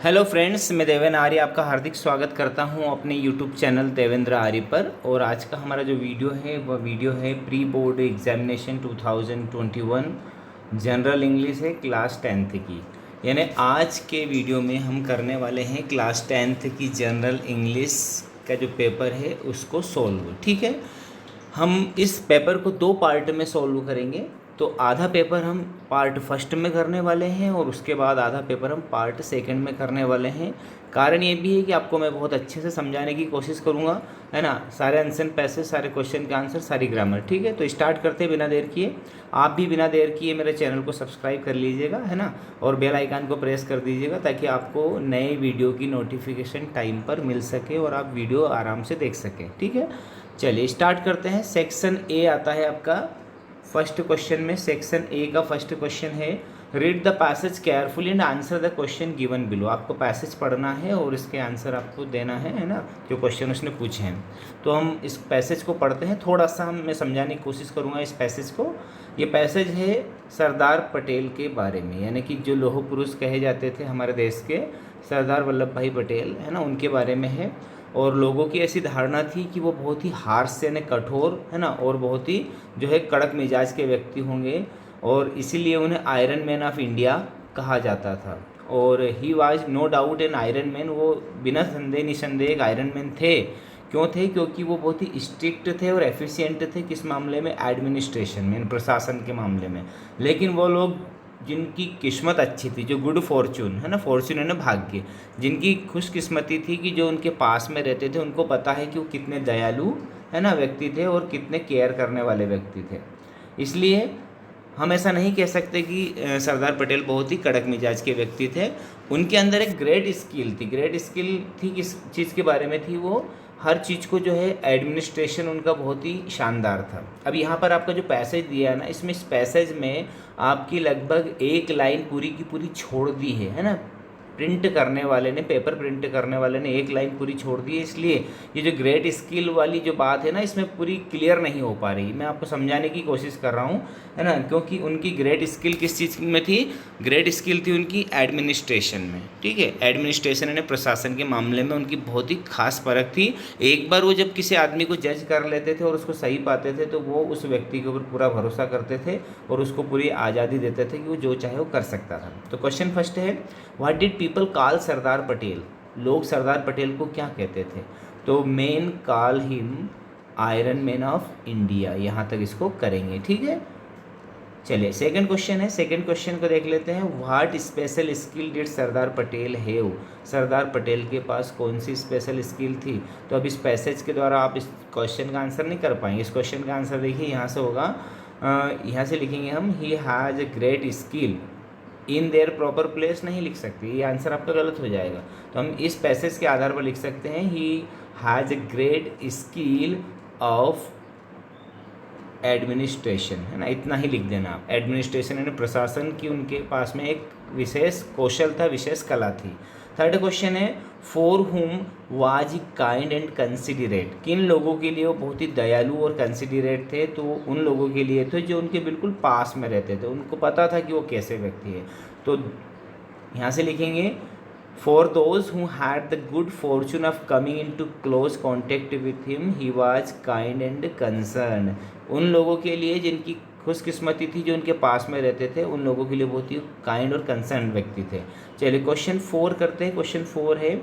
Hello friends, मैं देवेंद्र आर्य आपका हार्दिक स्वागत करता हूं अपने यूट्यूब चैनल देवेंद्र आर्य पर। और आज का हमारा जो वीडियो है वह वीडियो है pre board examination 2021 general English है क्लास 10th की। यानी आज के वीडियो में हम करने वाले हैं क्लास 10th की जनरल इंग्लिश का जो पेपर है उसको सॉल्व। ठीक है, हम इस पेपर को दो पार्ट में सॉल्व करेंगे। तो आधा पेपर हम पार्ट फर्स्ट में करने वाले हैं और उसके बाद आधा पेपर हम पार्ट सेकंड में करने वाले हैं। कारण ये भी है कि आपको मैं बहुत अच्छे से समझाने की कोशिश करूँगा, है ना। सारे आंसर पैसे, सारे क्वेश्चन के आंसर, सारी ग्रामर। ठीक है, तो स्टार्ट करते हैं बिना देर किए। आप भी बिना देर किए मेरे चैनल को सब्सक्राइब कर लीजिएगा, है ना, और बेल आइकन को प्रेस कर दीजिएगा ताकि आपको नए वीडियो की नोटिफिकेशन टाइम पर मिल सके और आप वीडियो आराम से देख सकें। ठीक है, चलिए स्टार्ट करते हैं। सेक्शन ए आता है आपका फर्स्ट क्वेश्चन में। सेक्शन ए का फर्स्ट क्वेश्चन है, read the passage carefully and answer the question given below. आपको पैसेज पढ़ना है और इसके आंसर आपको देना है ना, जो क्वेश्चन उसने पूछे हैं। तो हम इस पैसेज को पढ़ते हैं, थोड़ा सा मैं समझाने की कोशिश करूँगा इस पैसेज को। ये पैसेज है सरदार पटेल के बारे में, यानी कि जो लौह पुरुष कहे जाते थे हमारे देश के, सरदार वल्लभ भाई पटेल, है ना, उनके बारे में है। और लोगों की ऐसी धारणा थी कि वो बहुत ही हार्श यानी कठोर, है ना, और बहुत ही जो है कड़क मिजाज के व्यक्ति होंगे और इसीलिए उन्हें आयरन मैन ऑफ इंडिया कहा जाता था। और he was no doubt an iron man, वो बिना संदेह निसंदेह एक आयरन मैन थे। क्यों थे? क्योंकि वो बहुत ही स्ट्रिक्ट थे और एफिशिएंट थे। किस मामले में? एडमिनिस्ट्रेशन में, प्रशासन के मामले में। लेकिन वो लोग जिनकी किस्मत अच्छी थी, जो गुड फॉर्चून, है ना, फॉर्चून है ना भाग्य, जिनकी खुशकिस्मती थी कि जो उनके पास में रहते थे उनको पता है कि वो कितने दयालु, है ना, व्यक्ति थे और कितने केयर करने वाले व्यक्ति थे। इसलिए हम ऐसा नहीं कह सकते कि सरदार पटेल बहुत ही कड़क मिजाज के व्यक्ति थे। उनके अंदर एक ग्रेट स्किल थी। ग्रेट स्किल थी किस चीज़ के बारे में थी? वो हर चीज़ को जो है एडमिनिस्ट्रेशन उनका बहुत ही शानदार था। अब यहाँ पर आपका जो पैसेज दिया है ना, इसमें इस पैसेज में आपकी लगभग एक लाइन पूरी की पूरी छोड़ दी है ना। प्रिंट करने वाले ने, पेपर प्रिंट करने वाले ने एक लाइन पूरी छोड़ दी है। इसलिए ये जो ग्रेट स्किल वाली जो बात है ना, इसमें पूरी क्लियर नहीं हो पा रही। मैं आपको समझाने की कोशिश कर रहा हूँ, है ना, क्योंकि उनकी ग्रेट स्किल किस चीज़ में थी? ग्रेट स्किल थी उनकी एडमिनिस्ट्रेशन में। ठीक है, एडमिनिस्ट्रेशन यानी प्रशासन के मामले में उनकी बहुत ही खास परख थी। एक बार वो जब किसी आदमी को जज कर लेते थे और उसको सही पाते थे तो वो उस व्यक्ति के ऊपर पूरा भरोसा करते थे और उसको पूरी आज़ादी देते थे कि वो जो चाहे वो कर सकता था। तो क्वेश्चन फर्स्ट है, what did people call Sardar Patel? लोग सरदार पटेल को क्या कहते थे? तो men call him iron man of India. यहाँ तक इसको करेंगे। ठीक है, चलिए सेकंड क्वेश्चन है। सेकंड क्वेश्चन को देख लेते हैं, what special skill did Sardar Patel have? Sardar Patel के पास कौन सी स्पेशल स्किल थी? तो अब इस पैसेज के द्वारा आप इस क्वेश्चन का आंसर नहीं कर पाएंगे। इस क्वेश्चन का आंसर देखिए यहाँ से होगा, यहाँ से लिखेंगे हम, he has a great skill in their proper place. नहीं लिख सकते, ये आंसर आपका गलत हो जाएगा। तो हम इस पैसेज के आधार पर लिख सकते हैं, he has a great skill of administration, है ना, इतना ही लिख देना आप। एडमिनिस्ट्रेशन यानी प्रशासन की उनके पास में एक विशेष कौशल था, विशेष कला थी। थर्ड क्वेश्चन है, फॉर हुम वाज काइंड एंड कंसिडरेट? किन लोगों के लिए वो बहुत ही दयालु और कंसिडरेट थे? तो उन लोगों के लिए थे जो उनके बिल्कुल पास में रहते थे, उनको पता था कि वो कैसे व्यक्ति है। तो यहाँ से लिखेंगे, for those who had the good fortune of coming into close contact with him he was kind and concern. उन लोगों के लिए जिनकी खुशकिस्मती थी, जो उनके पास में रहते थे, उन लोगों के लिए बहुत ही काइंड और कंसर्न व्यक्ति थे। चलिए क्वेश्चन 4 करते हैं। क्वेश्चन 4 है,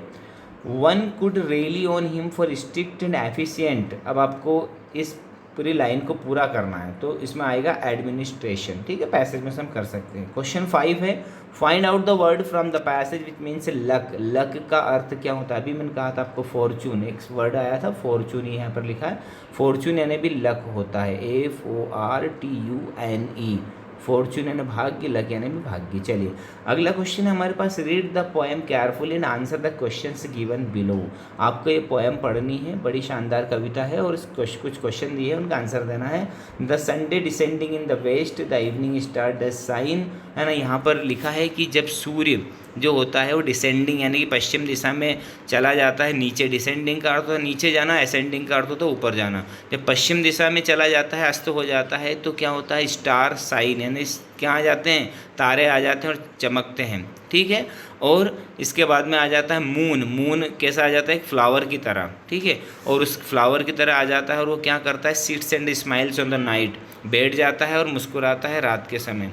one could rely on him for strict and efficient. अब आपको इस पूरी लाइन को पूरा करना है तो इसमें आएगा एडमिनिस्ट्रेशन। ठीक है, पैसेज में से हम कर सकते हैं। क्वेश्चन 5 है, find out the word from the passage which means luck. Luck का अर्थ क्या होता है? अभी मैंने कहा था आपको फॉर्चून, एक वर्ड आया था फॉर्चून, यहाँ पर लिखा है फॉर्चून यानी भी लक होता है, FORTUNE। फॉर्चून यानी भाग्य, लक यानी भी भाग्य। चलिए अगला क्वेश्चन है हमारे पास, read the poem carefully and answer the questions given below. आपको ये पोएम पढ़नी है, बड़ी शानदार कविता है और कुछ क्वेश्चन दिए हैं, उनका आंसर देना है। The sun descending in the west, the evening star the shine, है ना। यहाँ पर लिखा है कि जब सूर्य जो होता है वो डिसेंडिंग यानी कि पश्चिम दिशा में चला जाता है। नीचे डिसेंडिंग का अर्थ होता है नीचे जाना, असेंडिंग का अर्थ होता है ऊपर जाना। जब पश्चिम दिशा में चला जाता है, अस्त हो जाता है, तो क्या होता है स्टार साइन यानी क्या आ जाते हैं, तारे आ जाते हैं और चमकते हैं, ठीक है। और इसके बाद में आ जाता है मून। मून कैसा आ जाता है, एक फ्लावर की तरह, ठीक है। और उस फ्लावर की तरह आ जाता है और वो क्या करता है, sits and smiles on the night, बैठ जाता है और मुस्कुराता है रात के समय।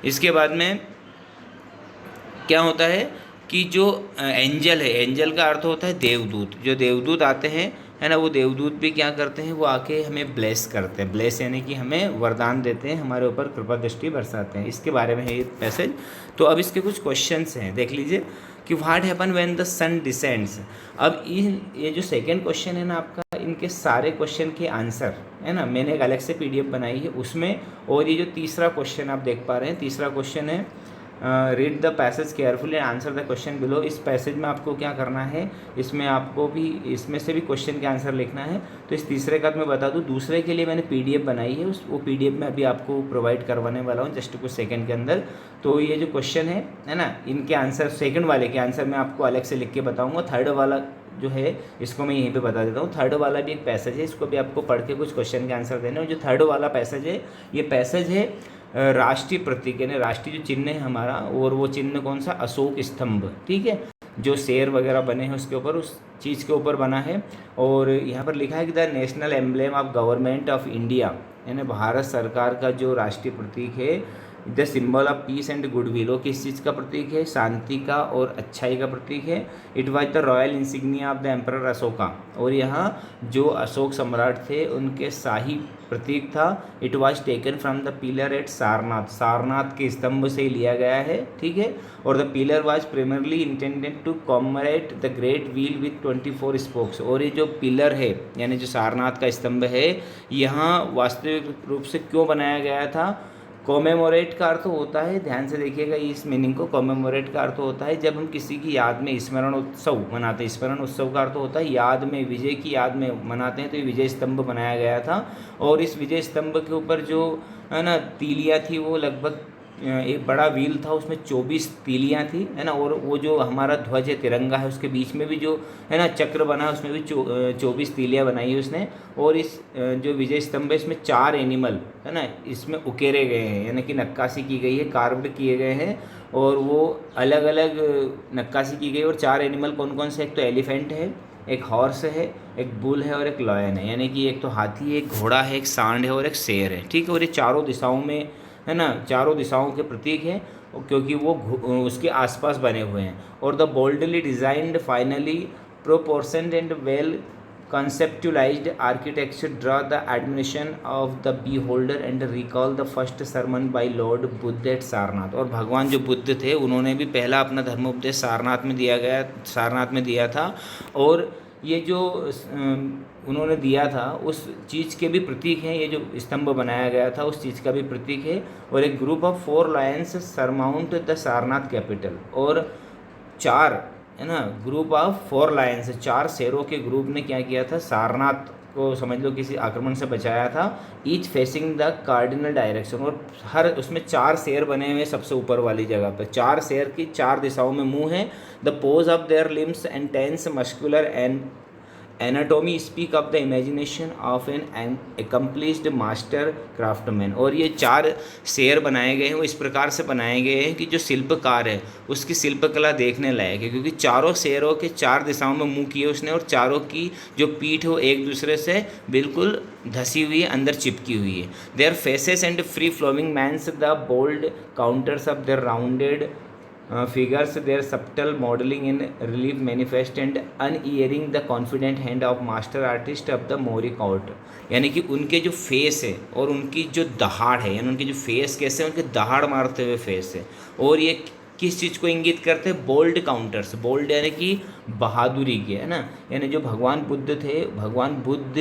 इसके बाद में क्या होता है कि जो एंजल है, एंजल का अर्थ होता है देवदूत। जो देवदूत आते हैं है ना, वो देवदूत भी क्या करते हैं, वो आके हमें ब्लेस करते हैं। ब्लेस यानी कि हमें वरदान देते हैं, हमारे ऊपर कृपा दृष्टि बरसाते हैं। इसके बारे में है ये पैसेज। तो अब इसके कुछ क्वेश्चंस हैं, देख लीजिए कि what happen when the sun descends. अब ये जो सेकंड क्वेश्चन है ना आपका, इनके सारे क्वेश्चन के आंसर है ना मैंने एक अलग से PDF बनाई है उसमें। और ये जो तीसरा क्वेश्चन आप देख पा रहे हैं, तीसरा क्वेश्चन है read the passage carefully and answer the question below. इस पैसेज में आपको क्या करना है, इसमें आपको भी इसमें से भी क्वेश्चन के आंसर लिखना है। तो इस तीसरे का मैं बता दूं, दूसरे के लिए मैंने PDF बनाई है, वो PDF में अभी आपको प्रोवाइड करवाने वाला हूँ जस्ट कुछ सेकंड के अंदर। तो ये जो क्वेश्चन है ना, इनके आंसर सेकंड वाले के आंसर मैं आपको अलग से लिख के बताऊँगा। थर्ड वाला जो है इसको मैं यहीं पे बता देता हूँ। थर्ड वाला भी एक पैसेज है, इसको भी आपको पढ़ के कुछ क्वेश्चन के आंसर देने। और जो थर्ड वाला पैसेज है, ये पैसेज है राष्ट्रीय प्रतीक यानी राष्ट्रीय जो चिन्ह है हमारा, और वो चिन्ह कौन सा, अशोक स्तंभ, ठीक है। जो शेर वगैरह बने हैं उसके ऊपर, उस चीज़ के ऊपर बना है। और यहाँ पर लिखा है कि the national emblem of government of India यानी भारत सरकार का जो राष्ट्रीय प्रतीक है, the symbol of peace and goodwill, वो किस चीज़ का प्रतीक है, शांति का और अच्छाई का प्रतीक है। It was the royal insignia of the emperor Ashoka, और यहाँ जो अशोक सम्राट थे उनके शाही प्रतीक था। It was taken from the pillar at Sarnath, Sarnath के स्तंभ से लिया गया है, ठीक है। और the pillar was primarily intended to commemorate the great wheel with 24 spokes. और ये जो पिलर है यानी जो सारनाथ का स्तंभ है, यहाँ वास्तविक रूप से क्यों बनाया गया था, कॉमेमोरेट का अर्थ होता है, ध्यान से देखिएगा इस मीनिंग को, कॉमेमोरेट का अर्थ होता है जब हम किसी की याद में स्मरण उत्सव मनाते हैं। स्मरण उत्सव का अर्थ होता है याद में, विजय की याद में मनाते हैं। तो ये विजय स्तंभ बनाया गया था। और इस विजय स्तंभ के ऊपर जो है ना तीलियाँ थी, वो लगभग एक बड़ा व्हील था, उसमें 24 तीलियाँ थी, है ना। और वो जो हमारा ध्वज है तिरंगा है, उसके बीच में भी जो है ना चक्र बना है, उसमें भी 24 तीलियाँ बनाई है उसने। और इस जो विजय स्तंभ है, इसमें 4 एनिमल है ना इसमें उकेरे गए हैं, यानी कि नक्काशी की गई है, कार्व्ड किए गए हैं। और वो अलग अलग नक्काशी की गई। और 4 एनिमल कौन कौन से, एक तो एलिफेंट है, एक हॉर्स है, एक बुल है और एक लॉयन है। यानी कि एक तो हाथी है, एक घोड़ा है, एक सांड है और एक शेर है, ठीक है। और ये चारों दिशाओं में है ना, चारों दिशाओं के प्रतीक हैं, क्योंकि वो उसके आसपास बने हुए हैं। और the boldly designed finely proportioned and well conceptualized architecture draw the admiration of the beholder and recall the first sermon by Lord Buddha at Sarnath. और भगवान जो बुद्ध थे उन्होंने भी पहला अपना धर्मोपदेश सारनाथ में दिया था। और ये जो उन्होंने दिया था उस चीज़ के भी प्रतीक हैं, ये जो स्तंभ बनाया गया था उस चीज़ का भी प्रतीक है। और एक group of 4 Lions surmount the Sarnath capital, और 4 है ना ग्रुप ऑफ 4 लायंस, 4 शेरों के ग्रुप ने क्या किया था, सारनाथ को समझ लो किसी आक्रमण से बचाया था। Each facing the cardinal direction, और हर उसमें 4 शेर बने हुए सबसे ऊपर वाली जगह पर। 4 शेर की 4 दिशाओं में मुंह है। The pose of their limbs and tense muscular and anatomy speak of the imagination of an accomplished master craftsman. और ये 4 शेर बनाए गए हैं, वो इस प्रकार से बनाए गए हैं कि जो शिल्पकार है उसकी शिल्पकला देखने लायक है, क्योंकि चारों शेरों के 4 दिशाओं में मुंह किए उसने, और चारों की जो पीठ है वो एक दूसरे से बिल्कुल धसी हुई है, अंदर चिपकी हुई है। Their faces and free flowing manes the bold contours of their rounded figures their subtle modeling in relief manifest and unerring the confident hand of master artist of the Mori court। यानी कि उनके जो face है और उनकी जो दहाड़ है, यानी उनके जो फेस कैसे हैं, उनके दहाड़ मारते हुए फेस है। और ये किस चीज़ को इंगित करते हैं, बोल्ड काउंटर्स, बोल्ड यानी कि बहादुरी की, है ना। यानी जो भगवान बुद्ध थे, भगवान बुद्ध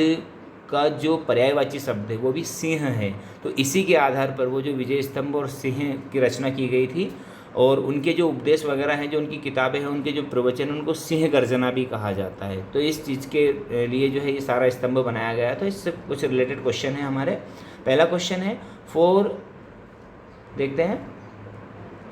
का जो पर्यायवाची शब्द है वो भी सिंह है। तो इसी के आधार पर वो जो विजय स्तंभ और सिंह की रचना की गई थी। और उनके जो उपदेश वगैरह हैं, जो उनकी किताबें हैं, उनके जो प्रवचन, उनको सिंह गर्जना भी कहा जाता है। तो इस चीज़ के लिए जो है ये सारा स्तंभ बनाया गया है। तो इससे कुछ रिलेटेड क्वेश्चन है हमारे। पहला क्वेश्चन है देखते हैं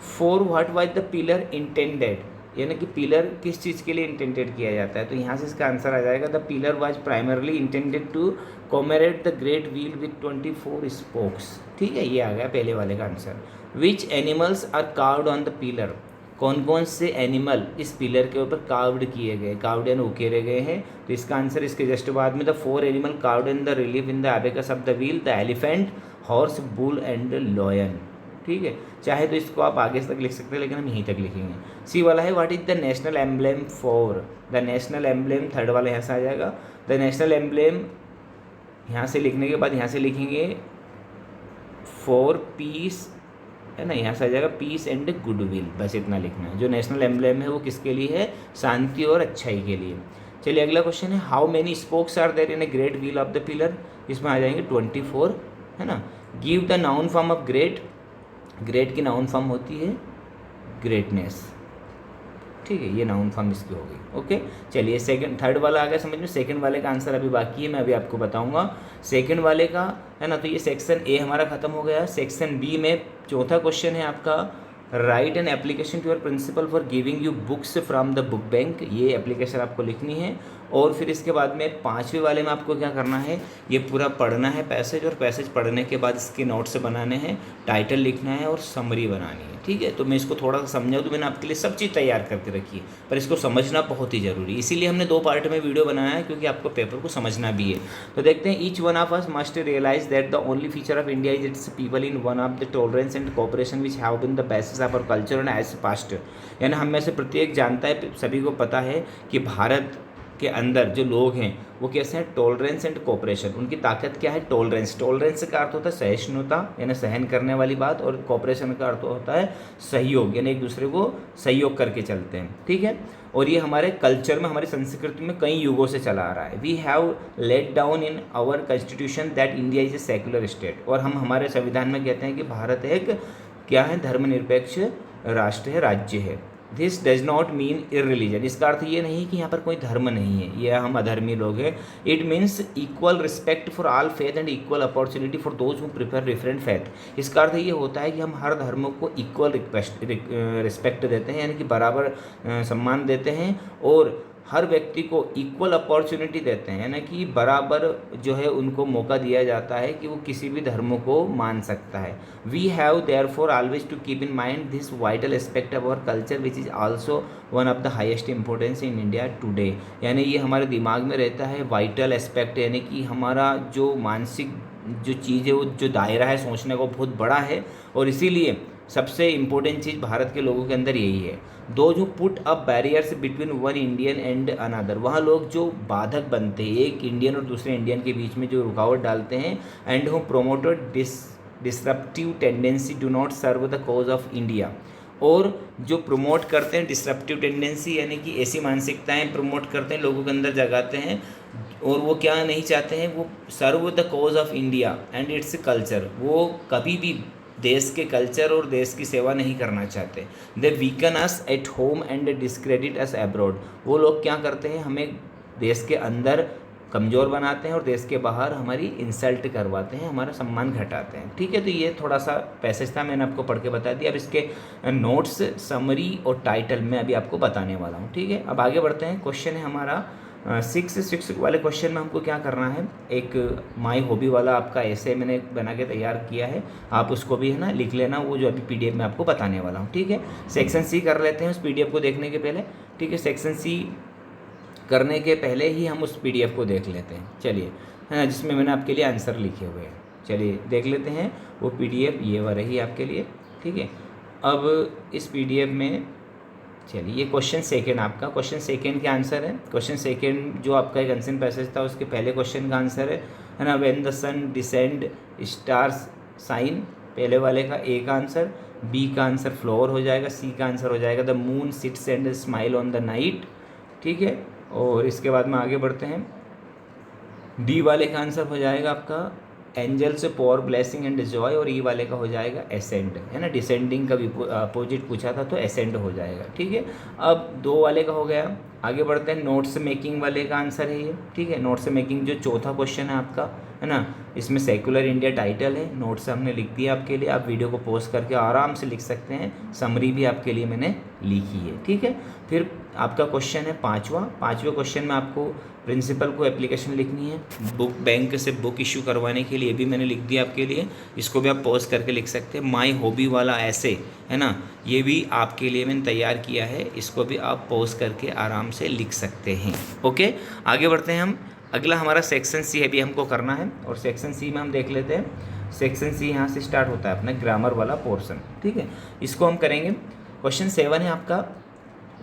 for what was the pillar intended, यानी कि पिलर किस चीज़ के लिए इंटेंडेड किया जाता है, तो यहाँ से इसका आंसर आ जाएगा the pillar was primarily intended to commemorate the great wheel with 24 spokes. ठीक है, ये आ गया पहले वाले का answer. Which animals are carved on the pillar, कौन कौन से एनिमल इस पिलर के ऊपर कार्व्ड किए गए, कार्व्ड यानी उकेरे गए हैं, तो इसका आंसर इसके जस्ट बाद में the 4 animal carved in the relief in the abacus of the wheel, the elephant, horse, bull and lion. ठीक है, चाहे तो इसको आप आगे तक लिख सकते हैं लेकिन हम यहीं तक लिखेंगे। सी वाला है what is the national emblem for, the national emblem third वाला यहाँ से आ जाएगा। द नेशनल एम्ब्लेम यहाँ से लिखने के बाद यहाँ से लिखेंगे फॉर पीस, है ना, यहाँ से आ जाएगा पीस एंड गुडविल, बस इतना लिखना है। जो नेशनल एम्ब्लेम है वो किसके लिए है, शांति और अच्छाई के लिए। चलिए अगला क्वेश्चन है how many spokes are there in a great wheel of the pillar, इसमें आ जाएंगे 24, है ना। Give the noun form of great, great की नाउन फॉर्म होती है ग्रेटनेस। ठीक है, ये नाउन फॉर्म इसकी हो गई। ओके, चलिए सेकंड थर्ड वाला आ गया समझ में। सेकंड वाले का आंसर अभी बाकी है, मैं अभी आपको बताऊंगा सेकंड वाले का, है ना। तो ये सेक्शन ए हमारा खत्म हो गया। सेक्शन बी में चौथा क्वेश्चन है आपका write an application to your principal for giving you books from the book bank, ये एप्लीकेशन आपको लिखनी है। और फिर इसके बाद में पाँचवें वाले में आपको क्या करना है, ये पूरा पढ़ना है पैसेज, और पैसेज पढ़ने के बाद इसके नोट्स बनाने हैं, टाइटल लिखना है और समरी बनानी है। ठीक है, तो मैं इसको थोड़ा सा समझाऊँ तो मैंने आपके लिए सब चीज़ तैयार करके रखी है, पर इसको समझना बहुत ही ज़रूरी है, इसीलिए हमने 2 पार्ट में वीडियो बनाया है, क्योंकि आपको पेपर को समझना भी है। तो देखते हैं, each one of us must realise that the only feature of India is its people in one of the tolerance and cooperation which have been the basis of our culture and as past, यानी हम में से प्रत्येक जानता है, सभी को पता है कि भारत के अंदर जो लोग हैं वो कैसे हैं, टॉलरेंस एंड कोऑपरेशन, उनकी ताकत क्या है, टॉलरेंस, टॉलरेंस का अर्थ होता है सहिष्णुता यानी सहन करने वाली बात, और कोऑपरेशन का अर्थ होता है सहयोग, यानी एक दूसरे को सहयोग करके चलते हैं। ठीक है, और ये हमारे कल्चर में, हमारी संस्कृति में कई युगों से चला आ रहा है। We have laid down in our constitution that India is a secular state, और हम हमारे संविधान में कहते हैं कि भारत एक क्या है, धर्मनिरपेक्ष राष्ट्र है, राज्य है। दिस डज नॉट मीन इररिलीजन, इसका अर्थ ये नहीं कि यहाँ पर कोई धर्म नहीं है, ये हम अधर्मी लोग हैं। It means equal respect for all faith and equal opportunity for those who prefer different faith. इसका अर्थ ये होता है कि हम हर धर्म को इक्वल रिस्पेक्ट देते हैं, यानी कि बराबर सम्मान देते हैं, और हर व्यक्ति को इक्वल अपॉर्चुनिटी देते हैं, यानी कि बराबर जो है उनको मौका दिया जाता है कि वो किसी भी धर्म को मान सकता है। We have therefore always to keep in mind this vital aspect of our culture which is also one of the highest importance in India today, यानी ये हमारे दिमाग में रहता है वाइटल एस्पेक्ट, यानी कि हमारा जो मानसिक जो चीज़ है, वो जो दायरा है सोचने का बहुत बड़ा है, और इसीलिए सबसे इम्पोर्टेंट चीज़ भारत के लोगों के अंदर यही है। दो जो put up barriers between one Indian and another, वहाँ लोग जो बाधक बनते हैं एक इंडियन और दूसरे इंडियन के बीच में जो रुकावट डालते हैं, and who promoted disruptive tendency do not serve the cause of India, और जो प्रमोट करते हैं डिसरप्टिव टेंडेंसी यानी कि ऐसी मानसिकताएं प्रमोट करते हैं, लोगों के अंदर जगाते हैं, और वो क्या नहीं चाहते हैं, वो serve the cause of India and its culture, वो कभी भी देश के कल्चर और देश की सेवा नहीं करना चाहते। They weaken us at home and discredit us abroad, वो लोग क्या करते हैं, हमें देश के अंदर कमज़ोर बनाते हैं और देश के बाहर हमारी इंसल्ट करवाते हैं, हमारा सम्मान घटाते हैं। ठीक है, तो ये थोड़ा सा पैसेज था, मैंने आपको पढ़ के बता दिया। अब इसके नोट्स, समरी और टाइटल मैं अभी आपको बताने वाला हूँ। ठीक है, अब आगे बढ़ते हैं। क्वेश्चन है हमारा 6 वाले क्वेश्चन में हमको क्या करना है, एक माई हॉबी वाला आपका ऐसे मैंने बना के तैयार किया है, आप उसको भी है ना लिख लेना, वो जो अभी पीडीएफ में आपको बताने वाला हूँ। ठीक है, सेक्शन सी कर लेते हैं उस पीडीएफ को देखने के पहले। ठीक है, सेक्शन सी करने के पहले ही हम उस पीडीएफ को देख लेते हैं। चलिए, है ना, जिसमें मैंने आपके लिए आंसर लिखे हुए हैं। चलिए देख लेते हैं वो पीडीएफ, ये वाला ही आपके लिए। ठीक है, अब इस पीडीएफ में चलिए, ये क्वेश्चन सेकंड आपका, क्वेश्चन सेकंड के आंसर है। क्वेश्चन सेकंड जो आपका एक आंसर पैसेज था उसके पहले क्वेश्चन का आंसर है ना, when the sun descend stars shine, पहले वाले का ए का आंसर, बी का आंसर फ्लोर हो जाएगा, सी का आंसर हो जाएगा the moon sits and smile on the night. ठीक है, और इसके बाद में आगे बढ़ते हैं, डी वाले का आंसर हो जाएगा आपका एंजल्स पॉर ब्लेसिंग एंड जॉय, और ई वाले का हो जाएगा एसेंड, है ना, डिसेंडिंग का भी अपोजिट पूछा था तो एसेंड हो जाएगा। ठीक है, अब 2 वाले का हो गया आगे बढ़ते हैं, नोट्स मेकिंग वाले का आंसर है ये, ठीक है। नोट्स मेकिंग जो चौथा क्वेश्चन है आपका, है ना, इसमें सेकुलर इंडिया टाइटल है, नोट्स हमने लिख दिया आपके लिए, आप वीडियो को पॉज करके आराम से लिख सकते हैं, समरी भी आपके लिए मैंने लिखी है, ठीक है। फिर आपका क्वेश्चन है पाँचवें क्वेश्चन में आपको प्रिंसिपल को एप्लीकेशन लिखनी है, बुक बैंक से बुक इशू करवाने के लिए भी मैंने लिख दिया आपके लिए, इसको भी आप पॉज करके लिख सकते हैं। माई हॉबी वाला ऐसे, है ना, ये भी आपके लिए मैंने तैयार किया है, इसको भी आप पॉज करके आराम से लिख सकते हैं। ओके, आगे बढ़ते हैं हम। अगला हमारा सेक्शन सी है, भी हमको करना है, और सेक्शन सी में हम देख लेते हैं। सेक्शन सी यहाँ से स्टार्ट होता है अपना ग्रामर वाला पोर्शन, ठीक है, इसको हम करेंगे। क्वेश्चन 7 है आपका,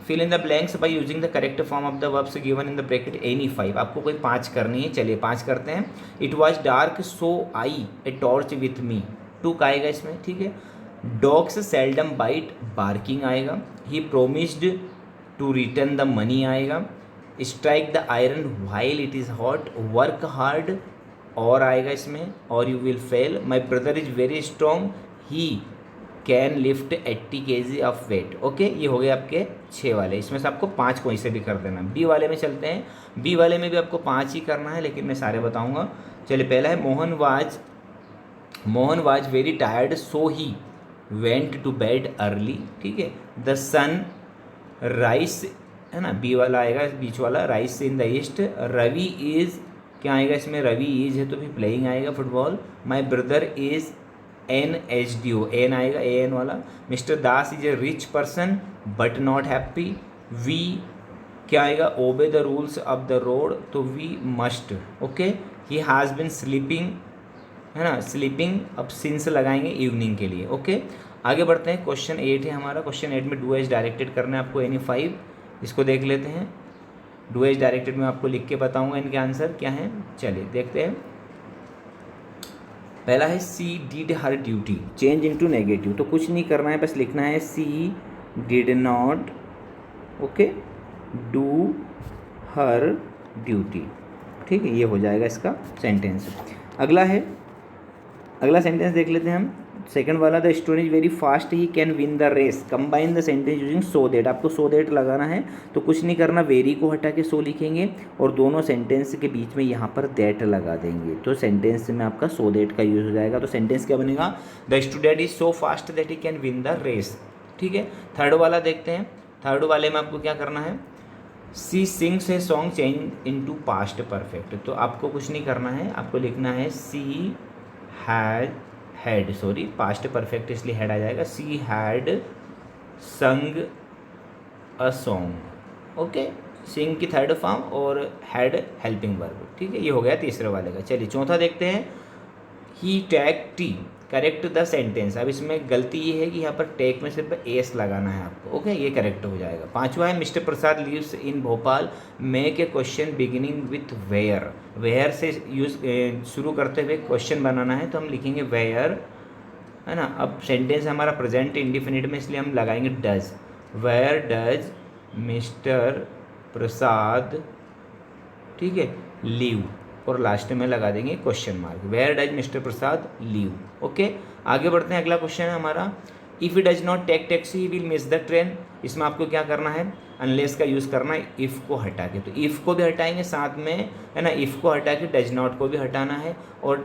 fill in the blanks by using the correct form of the verbs given in the bracket any 5। आपको कोई 5 करनी है, चलिए 5 करते हैं। It was dark so I a torch with me, to का आएगा इसमें, ठीक है। डॉग्स सेल्डम बाइट, बार्किंग आएगा। He promised to return the money आएगा। Strike the iron while it is hot, work hard और आएगा इसमें, और you will fail. My brother is very strong, he can lift 80 kg of weight. Okay, ये हो गए आपके 6 वाले, इसमें से आपको 5 कोई से भी कर देना। बी वाले में चलते हैं, बी वाले में भी आपको 5 ही करना है, लेकिन मैं सारे बताऊंगा। चलिए, पहला है Mohan was very tired so he went to bed early, ठीक है। द सन राइस, है ना, बी वाला आएगा बीच वाला, rise in the east. Ravi is, क्या आएगा इसमें, रवि इज़ है तो भी प्लेइंग आएगा, football. My brother is NHDO, an आएगा, AN वाला। Mister Das is a rich person but not happy. We, क्या आएगा, obey the rules of the road, तो we must. Okay, he has been sleeping, है ना, स्लीपिंग, अब since लगाएंगे evening के लिए। ओके, आगे बढ़ते हैं। क्वेश्चन 8 है हमारा, क्वेश्चन 8 में डू एज डायरेक्टेड करना है आपको, एनी 5, इसको देख लेते हैं। डू एज डायरेक्टेड में आपको लिख के बताऊंगा इनके आंसर क्या हैं, चलिए देखते हैं। पहला है she did her duty, change into negative, तो कुछ नहीं करना है, बस लिखना है she did not, okay, do her duty, ठीक है, ये हो जाएगा इसका सेंटेंस। अगला सेंटेंस देख लेते हैं हम, सेकंड वाला, the student is very fast he can win the race. Combine the sentence using so that, आपको सो दैट लगाना है, तो कुछ नहीं करना, वेरी को हटा के सो लिखेंगे और दोनों सेंटेंस के बीच में यहाँ पर दैट लगा देंगे, तो सेंटेंस में आपका सो दैट का यूज हो जाएगा। तो सेंटेंस क्या बनेगा, the student is so fast that he can win the race, ठीक है। थर्ड वाला देखते हैं, थर्ड वाले में आपको क्या करना है, she sings a song change into past perfect, तो आपको कुछ नहीं करना है, आपको लिखना है she had, sorry past perfect इसलिए हैड आ जाएगा, she had sung a song. Okay, sing की थर्ड फॉर्म और हैड हेल्पिंग वर्ब, ठीक है, ये हो गया तीसरे वाले का। चलिए चौथा देखते हैं, he take tea, correct the sentence. अब इसमें गलती ये है कि यहाँ पर टेक में सिर्फ एस लगाना है आपको, ओके, ये करेक्ट हो जाएगा। पांचवा है, mister Prasad lives in Bhopal, make a question beginning with where, where से यूज शुरू करते हुए क्वेश्चन बनाना है, तो हम लिखेंगे वेयर, है ना। अब सेंटेंस हमारा प्रेजेंट इंडिफिनिट में, इसलिए हम लगाएंगे does, where does mister Prasad, ठीक है, लीव, और लास्ट में लगा देंगे question mark, where does mister Prasad live. Okay, आगे बढ़ते हैं। अगला क्वेश्चन है हमारा, if he does not take taxi he will miss the train. इसमें आपको क्या करना है, अनलेस का यूज़ करना है, इफ़ को हटा के, तो इफ़ को भी हटाएंगे साथ में, है ना, इफ़ को हटा के डज नॉट को भी हटाना है और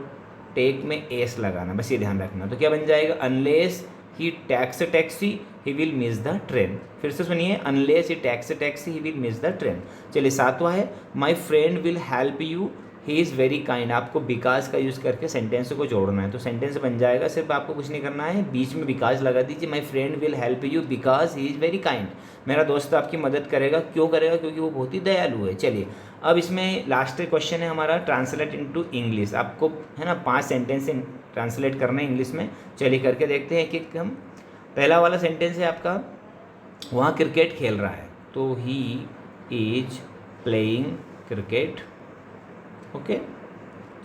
टेक में एस लगाना, बस ये ध्यान रखना। तो क्या बन जाएगा, unless he tax taxi he will miss the train. फिर से सुनिए, unless he tax taxi he will miss the train. चलिए सातवां है, my friend will help you he is very kind, आपको बिकॉज का यूज़ करके सेंटेंस को जोड़ना है, तो सेंटेंस बन जाएगा, सिर्फ आपको कुछ नहीं करना है, बीच में बिकॉज लगा दीजिए, my friend will help you because he is very kind, मेरा दोस्त आपकी मदद करेगा, क्यों करेगा, क्योंकि वो बहुत ही दयालु है। चलिए अब इसमें लास्ट क्वेश्चन है हमारा, ट्रांसलेट इनटू इंग्लिश, आपको, है ना, 5 सेंटेंस ट्रांसलेट करना है इंग्लिश में। चलिए करके देखते हैं कि हम, पहला वाला सेंटेंस है आपका, वहाँ क्रिकेट खेल रहा है, तो he is playing cricket. Okay,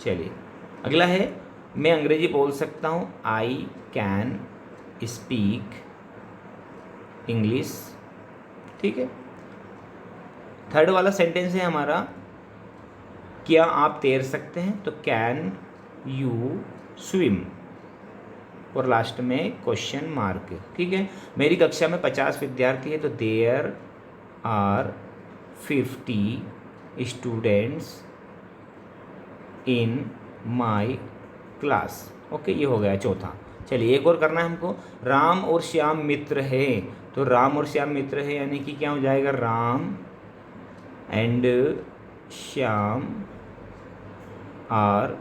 चलिए अगला है, मैं अंग्रेजी बोल सकता हूँ, आई कैन स्पीक इंग्लिश, ठीक है। थर्ड वाला सेंटेंस है हमारा, क्या आप तैर सकते हैं, तो कैन यू स्विम, और लास्ट में क्वेश्चन मार्क, ठीक है। मेरी कक्षा में 50 विद्यार्थी है, तो there are 50 students in my class. Okay, ये हो गया चौथा। चलिए एक और करना है हमको। राम और श्याम मित्र है, तो राम और श्याम मित्र है यानी कि क्या हो जाएगा, Ram and Shyam are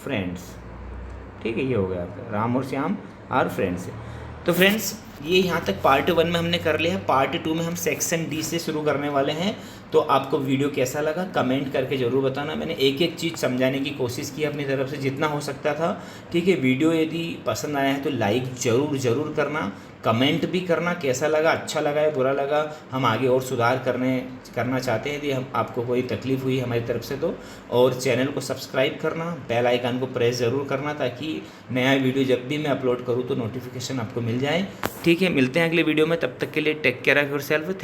friends. ठीक है, ये हो गया आपका, राम और श्याम आर फ्रेंड्स। तो फ्रेंड्स ये यहाँ तक पार्ट 1 में हमने कर लिया है। पार्ट 2 में हम सेक्शन डी से शुरू करने वाले हैं। तो आपको वीडियो कैसा लगा कमेंट करके ज़रूर बताना। मैंने एक एक चीज़ समझाने की कोशिश की अपनी तरफ से जितना हो सकता था। ठीक है, वीडियो यदि पसंद आया है तो लाइक ज़रूर करना, कमेंट भी करना कैसा लगा, अच्छा लगा या बुरा लगा, हम आगे और सुधार करना चाहते हैं। यदि हम आपको कोई तकलीफ़ हुई हमारी तरफ से तो, और चैनल को सब्सक्राइब करना, बेल आइकन को प्रेस ज़रूर करना ताकि नया वीडियो जब भी मैं अपलोड करूँ तो नोटिफिकेशन आपको मिल जाए। ठीक है, मिलते हैं अगले वीडियो में, तब तक के लिए टेक केयर ऑफ़ योरसेल्फ।